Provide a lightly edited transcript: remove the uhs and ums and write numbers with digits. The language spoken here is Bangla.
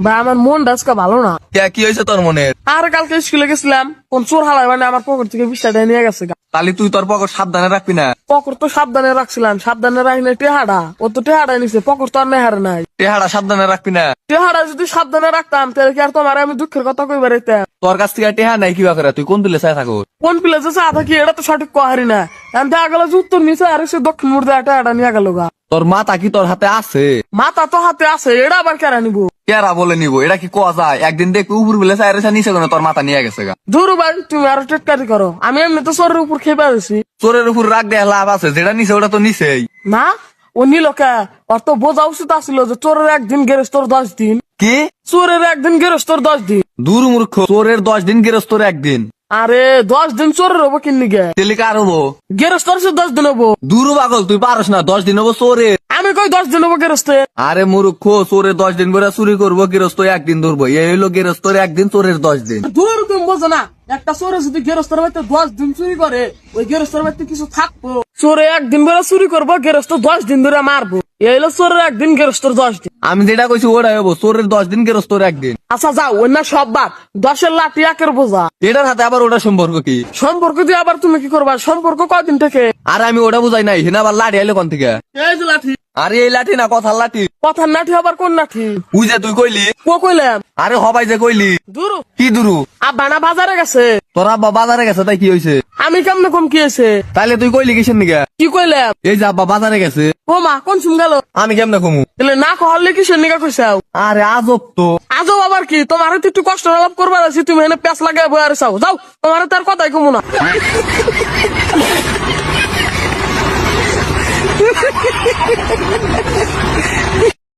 ভাই আমার মনটা আজকে ভালো না। কি হয়েছে তোর মনের? আর কালকে স্কুলে গেছিলাম, কোন চোর হালাই মানে আমার পকেট থেকে 20 টাকা নিয়ে গেছে। তাহলে তুই তোর পকেট সাবধানে রাখবি না। পকেট তো সাবধানে রাখছিলাম, সাবধানে রাখলে টেহাডা, ও তো টেহাডা নিছে, পকেট তো আর নেহারে নাই। টেহারা সাবধানে রাখবি না। টেহাডা যদি সাবধানে রাখতাম তাহলে কি আর তোমার আমি দুঃখের কথা কইবার হইতাম? তোর কাছ থেকে টেহা নাই কিবা করে, তুই কোন দিলে চাই থাকো? কোন প্লেসে চা থাকি এটা তো সঠিক কহারি না। আমি দেখা গেল যে উত্তর নিচে আর সে দক্ষিণ মুড়ে টেহাডা নিয়ে গেল গা। তোর মাথা কি তোর হাতে আছে? মাথা তো হাতে আছে, এটা আবার কেরা নিবো? কেরা বলে নিবো? এটা কি কোয়া যায়? একদিন দেখবি উপর বেলে চাই রেসা নিচে তোর মাথা নিয়ে গেছে গা। ধরু ভাই তুমি আরো টেটকারি করো, আমি এমনি তো চোরের উপর খেয়ে পেয়েছি। চোরের উপর রাগ দেয়া লাভ আছে? যেটা নিচে ওটা তো নিচেই না, ও নিল কে? ওর তো বোঝা উচিত আসছিল যে চোরের একদিন গেরস্তর 10 দিন। কি? চোরের একদিন গেরস্তর 10 দিন। দূর মূর্খ, চোরের 10 দিন গেরস্তর একদিন। আরে 10 দিন চোরের হবো কিন্নি গে? তেলি কার হবো? গেরস্তর সে 10 দিন হবো। দূর পাগল, তুই পারস না। 10 দিন হবো চোরের। আমি কই 10 দিন হবো গেরস্তে? আরে মূর্খ, চোরে 10 দিন করে চুরি করবো, গেরস্ত একদিন ধরবো। এই হইলো গেরস্তর একদিন, চোরের 10 দিন। দূর তুমি বোঝো না, একটা চোরে যদি গেরস্তর বাড়িতে 10 দিন চুরি করে, ওই গেরস্তর বাড়িতে কিছু থাকবো? চোরে একদিন ধরে চুরি করবো, গেরস্ত 10 দিন ধরে মারবো। এই হলো চোরের একদিন, গেরস্তর 10 দিন। আমি যেটা কইছি ওটাই হবো, চোরের 10 দিন গেরস্তর একদিন। আচ্ছা যাও, অন্য সব বাদ, 10-এর লাঠি 1-এর বোঝা। এটার হাতে আবার ওটা সম্পর্ক কি? সম্পর্ক দিয়ে আবার তুমি কি করবা? সম্পর্ক কয়দিন থেকে? আর আমি ওটা বুঝাই নাই, হেনা আবার লাঠি আইলে কোন থেকে? এই যে লাঠি। আরে এই লাঠি না, কথার লাঠি। কথার লাঠি আবার কোন লাঠি? তুই যে তুই কইলি। ও কইলাম। আরে হবাই যে কইলি। দূর। কি দুরু? আব্বা না বাজারে গেছে। তোর আব্বা বাজারে গেছে, তাই কি হয়েছে? আমি কেমনে কম কি হয়েছে? তাইলে তুই কইলি কিসের নিগা? কি কইলাম? এই যে আব্বা বাজারে গেছে। ও মা কোন শুন গেল? আমি কেমনে কমু? তাহলে না কহলে কি সে নিগা কইছাও? আরে আজব তো। আজও আবার কি? তোমার তো একটু কষ্ট লাভ করবার আছে, তুমি এনে প্যাঁচ লাগাই বই আর চাও। যাও, তোমার তার কথাই কমু না।